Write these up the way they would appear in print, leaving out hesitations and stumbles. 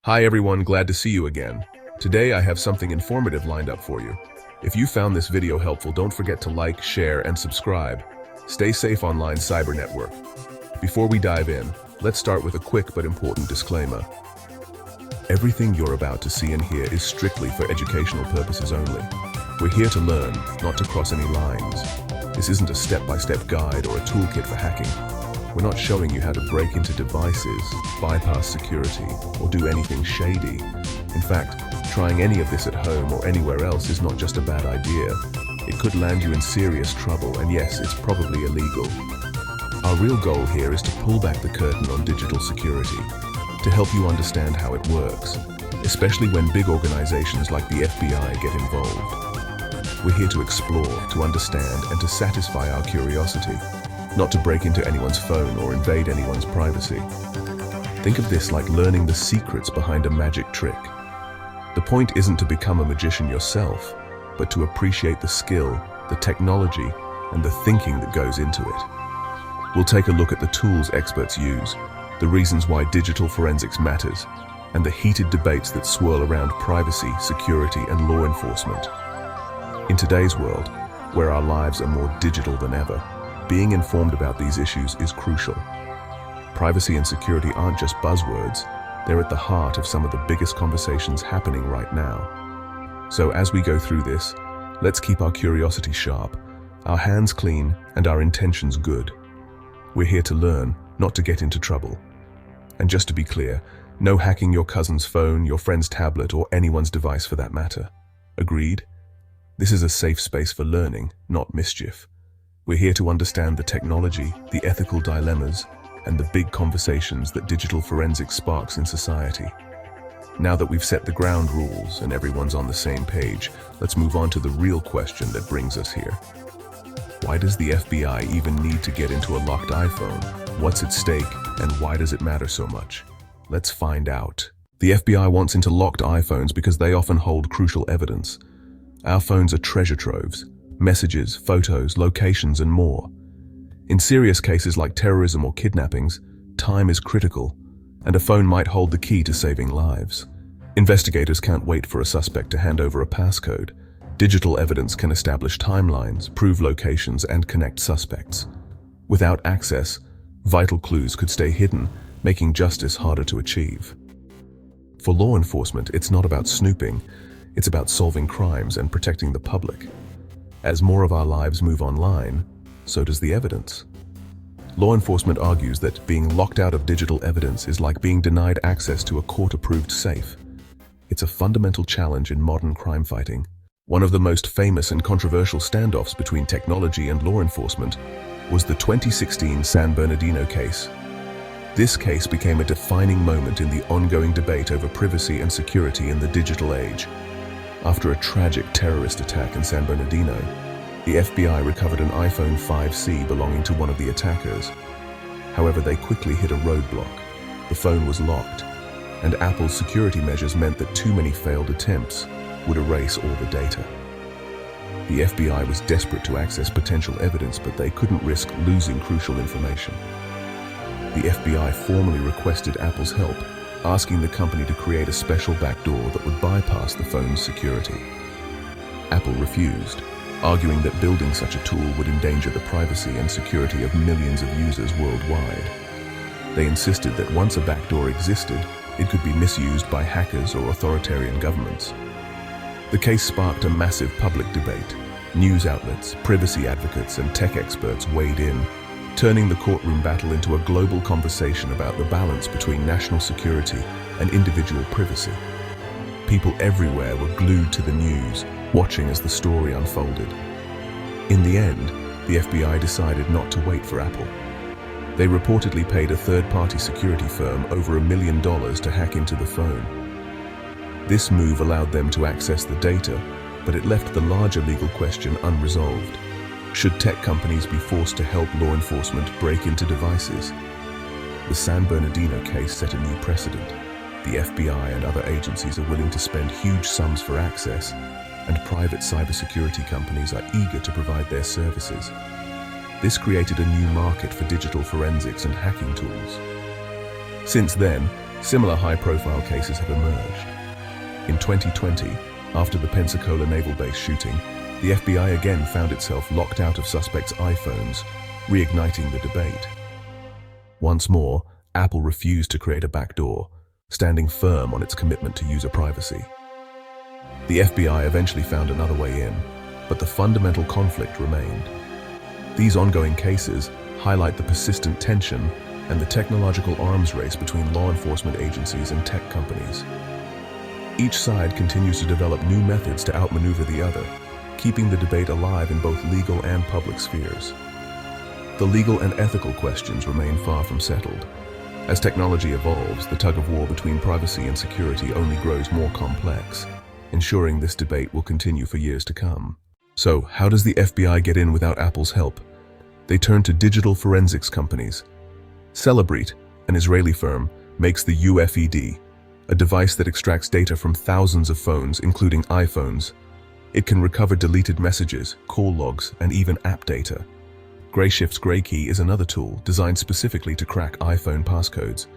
Hi everyone, glad to see you again. Today I have something informative lined up for you. If you found this video helpful, don't forget to like, share, and subscribe. Stay safe online, cyber network. Before we dive in, let's start with a quick but important disclaimer. Everything you're about to see and hear is strictly for educational purposes only. We're here to learn, not to cross any lines. This isn't a step-by-step guide or a toolkit for hacking. We're not showing you how to break into devices, bypass security, or do anything shady. In fact, trying any of this at home or anywhere else is not just a bad idea. It could land you in serious trouble, and yes, it's probably illegal. Our real goal here is to pull back the curtain on digital security, to help you understand how it works, especially when big organizations like the FBI get involved. We're here to explore, to understand, and to satisfy our curiosity, not to break into anyone's phone or invade anyone's privacy. Think of this like learning the secrets behind a magic trick. The point isn't to become a magician yourself, but to appreciate the skill, the technology, and the thinking that goes into it. We'll take a look at the tools experts use, the reasons why digital forensics matters, and the heated debates that swirl around privacy, security, and law enforcement. In today's world, where our lives are more digital than ever, being informed about these issues is crucial. Privacy and security aren't just buzzwords, they're at the heart of some of the biggest conversations happening right now. So as we go through this, let's keep our curiosity sharp, our hands clean, and our intentions good. We're here to learn, not to get into trouble. And just to be clear, no hacking your cousin's phone, your friend's tablet, or anyone's device for that matter. Agreed? This is a safe space for learning, not mischief. We're here to understand the technology, the ethical dilemmas, and the big conversations that digital forensics sparks in society. Now that we've set the ground rules and everyone's on the same page, let's move on to the real question that brings us here. Why does the FBI even need to get into a locked iPhone? What's at stake, and why does it matter so much? Let's find out. The FBI wants into locked iPhones because they often hold crucial evidence. Our phones are treasure troves. Messages, photos, locations, and more. In serious cases like terrorism or kidnappings, time is critical, and a phone might hold the key to saving lives. Investigators can't wait for a suspect to hand over a passcode. Digital evidence can establish timelines, prove locations, and connect suspects. Without access, vital clues could stay hidden, making justice harder to achieve. For law enforcement, it's not about snooping, it's about solving crimes and protecting the public. As more of our lives move online, so does the evidence. Law enforcement argues that being locked out of digital evidence is like being denied access to a court-approved safe. It's a fundamental challenge in modern crime fighting. One of the most famous and controversial standoffs between technology and law enforcement was the 2016 San Bernardino case. This case became a defining moment in the ongoing debate over privacy and security in the digital age. After a tragic terrorist attack in San Bernardino, the FBI recovered an iPhone 5C belonging to one of the attackers. However, they quickly hit a roadblock. The phone was locked, and Apple's security measures meant that too many failed attempts would erase all the data. The FBI was desperate to access potential evidence, but they couldn't risk losing crucial information. The FBI formally requested Apple's help, asking the company to create a special backdoor that would bypass the phone's security. Apple refused, arguing that building such a tool would endanger the privacy and security of millions of users worldwide. They insisted that once a backdoor existed, it could be misused by hackers or authoritarian governments. The case sparked a massive public debate. News outlets, privacy advocates, and tech experts weighed in, turning the courtroom battle into a global conversation about the balance between national security and individual privacy. People everywhere were glued to the news, watching as the story unfolded. In the end, the FBI decided not to wait for Apple. They reportedly paid a third-party security firm over $1 million to hack into the phone. This move allowed them to access the data, but it left the larger legal question unresolved. Should tech companies be forced to help law enforcement break into devices? The San Bernardino case set a new precedent. The FBI and other agencies are willing to spend huge sums for access, and private cybersecurity companies are eager to provide their services. This created a new market for digital forensics and hacking tools. Since then, Similar high-profile cases have emerged. In 2020, after the Pensacola Naval Base shooting, the FBI again found itself locked out of suspects' iPhones, reigniting the debate. Once more, Apple refused to create a backdoor, standing firm on its commitment to user privacy. The FBI eventually found another way in, but the fundamental conflict remained. These ongoing cases highlight the persistent tension and the technological arms race between law enforcement agencies and tech companies. Each side continues to develop new methods to outmaneuver the other, keeping the debate alive in both legal and public spheres. The legal and ethical questions remain far from settled. As technology evolves, the tug-of-war between privacy and security only grows more complex, ensuring this debate will continue for years to come. So, how does the FBI get in without Apple's help? They turn to digital forensics companies. Cellebrite, an Israeli firm, makes the UFED, a device that extracts data from thousands of phones, including iPhones. It can recover deleted messages, call logs, and even app data. Grayshift's GrayKey is another tool designed specifically to crack iPhone passcodes.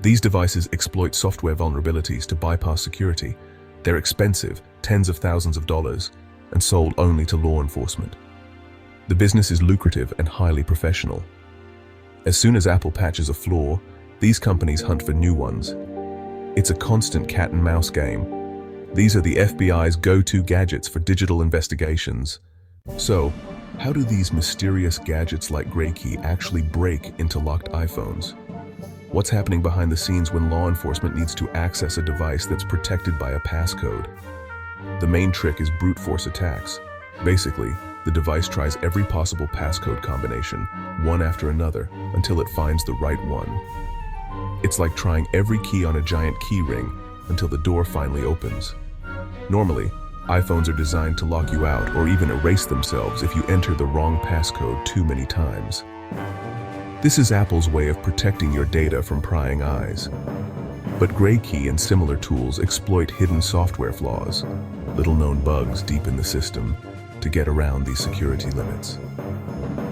These devices exploit software vulnerabilities to bypass security. They're expensive, tens of thousands of dollars, and sold only to law enforcement. The business is lucrative and highly professional. As soon as Apple patches a flaw, these companies hunt for new ones. It's a constant cat-and-mouse game. These are the FBI's go-to gadgets for digital investigations. So, how do these mysterious gadgets like GrayKey actually break into locked iPhones? What's happening behind the scenes when law enforcement needs to access a device that's protected by a passcode? The main trick is brute force attacks. Basically, the device tries every possible passcode combination, one after another, until it finds the right one. It's like trying every key on a giant key ring until the door finally opens. Normally, iPhones are designed to lock you out or even erase themselves if you enter the wrong passcode too many times. This is Apple's way of protecting your data from prying eyes. But GrayKey and similar tools exploit hidden software flaws, little-known bugs deep in the system, to get around these security limits.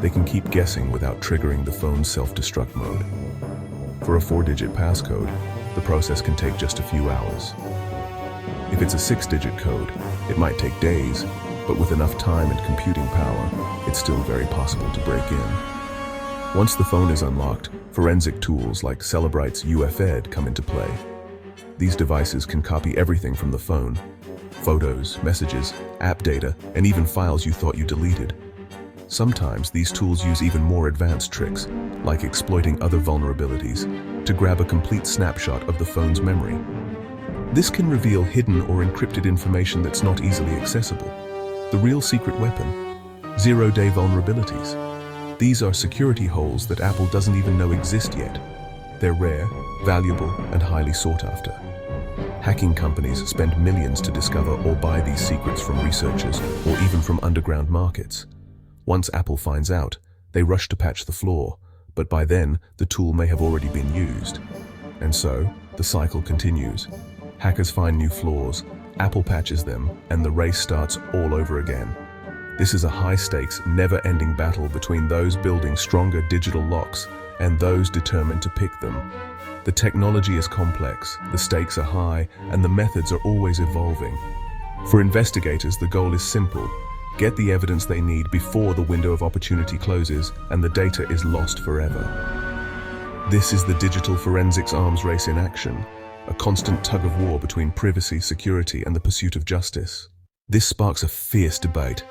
They can keep guessing without triggering the phone's self-destruct mode. For a 4-digit passcode, the process can take just a few hours. If it's a 6-digit code, it might take days, but with enough time and computing power, it's still very possible to break in. Once the phone is unlocked, forensic tools like Cellebrite's UFED come into play. These devices can copy everything from the phone: photos, messages, app data, and even files you thought you deleted. Sometimes these tools use even more advanced tricks, like exploiting other vulnerabilities, to grab a complete snapshot of the phone's memory. This can reveal hidden or encrypted information that's not easily accessible. The real secret weapon: zero-day vulnerabilities. These are security holes that Apple doesn't even know exist yet. They're rare, valuable, and highly sought after. Hacking companies spend millions to discover or buy these secrets from researchers or even from underground markets. Once Apple finds out, they rush to patch the flaw, but by then, the tool may have already been used. And so, the cycle continues. Hackers find new flaws, Apple patches them, and the race starts all over again. This is a high-stakes, never-ending battle between those building stronger digital locks and those determined to pick them. The technology is complex, the stakes are high, and the methods are always evolving. For investigators, the goal is simple: get the evidence they need before the window of opportunity closes and the data is lost forever. This is the digital forensics arms race in action, a constant tug-of-war between privacy, security, and the pursuit of justice. This sparks a fierce debate.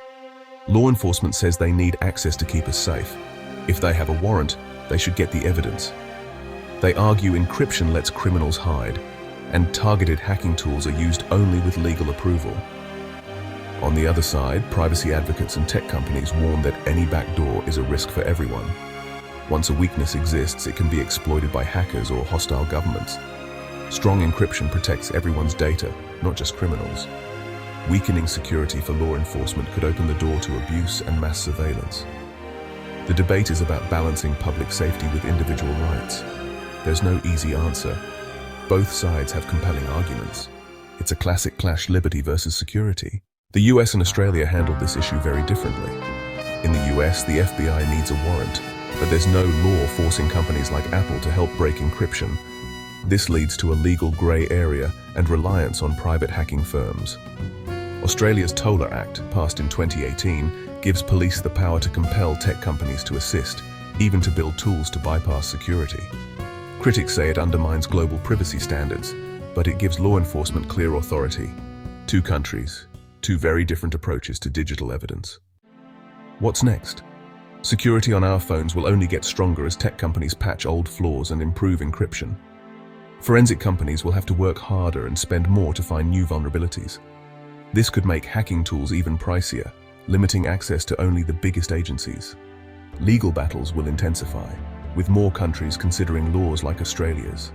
Law enforcement says they need access to keep us safe. If they have a warrant, they should get the evidence. They argue encryption lets criminals hide, and targeted hacking tools are used only with legal approval. On the other side, privacy advocates and tech companies warn that any backdoor is a risk for everyone. Once a weakness exists, it can be exploited by hackers or hostile governments. Strong encryption protects everyone's data, not just criminals. Weakening security for law enforcement could open the door to abuse and mass surveillance. The debate is about balancing public safety with individual rights. There's no easy answer. Both sides have compelling arguments. It's a classic clash: liberty versus security. The US and Australia handled this issue very differently. In the US, the FBI needs a warrant, but there's no law forcing companies like Apple to help break encryption. This leads to a legal grey area and reliance on private hacking firms. Australia's TOLA Act, passed in 2018, gives police the power to compel tech companies to assist, even to build tools to bypass security. Critics say it undermines global privacy standards, but it gives law enforcement clear authority. Two countries, two very different approaches to digital evidence. What's next? Security on our phones will only get stronger as tech companies patch old flaws and improve encryption. Forensic companies will have to work harder and spend more to find new vulnerabilities. This could make hacking tools even pricier, limiting access to only the biggest agencies. Legal battles will intensify, with more countries considering laws like Australia's.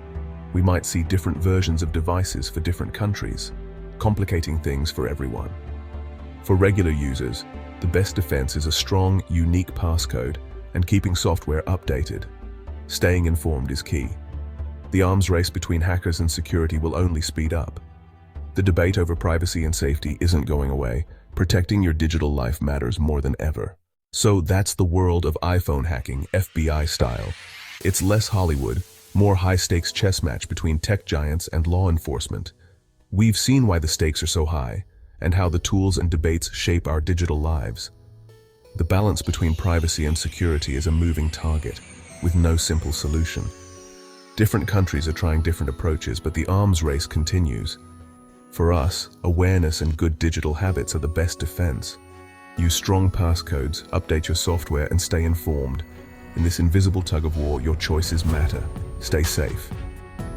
We might see different versions of devices for different countries, complicating things for everyone. For regular users, the best defense is a strong, unique passcode and keeping software updated. Staying informed is key. The arms race between hackers and security will only speed up. The debate over privacy and safety isn't going away. Protecting your digital life matters more than ever. So that's the world of iPhone hacking, FBI style. It's less Hollywood, more high-stakes chess match between tech giants and law enforcement. We've seen why the stakes are so high, and how the tools and debates shape our digital lives. The balance between privacy and security is a moving target, with no simple solution. Different countries are trying different approaches, but the arms race continues. For us, awareness and good digital habits are the best defense. Use strong passcodes, update your software, and stay informed. In this invisible tug-of-war, your choices matter. Stay safe.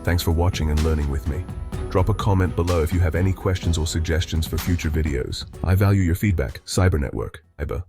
Thanks for watching and learning with me. Drop a comment below if you have any questions or suggestions for future videos. I value your feedback. Cyber Network. Cyber.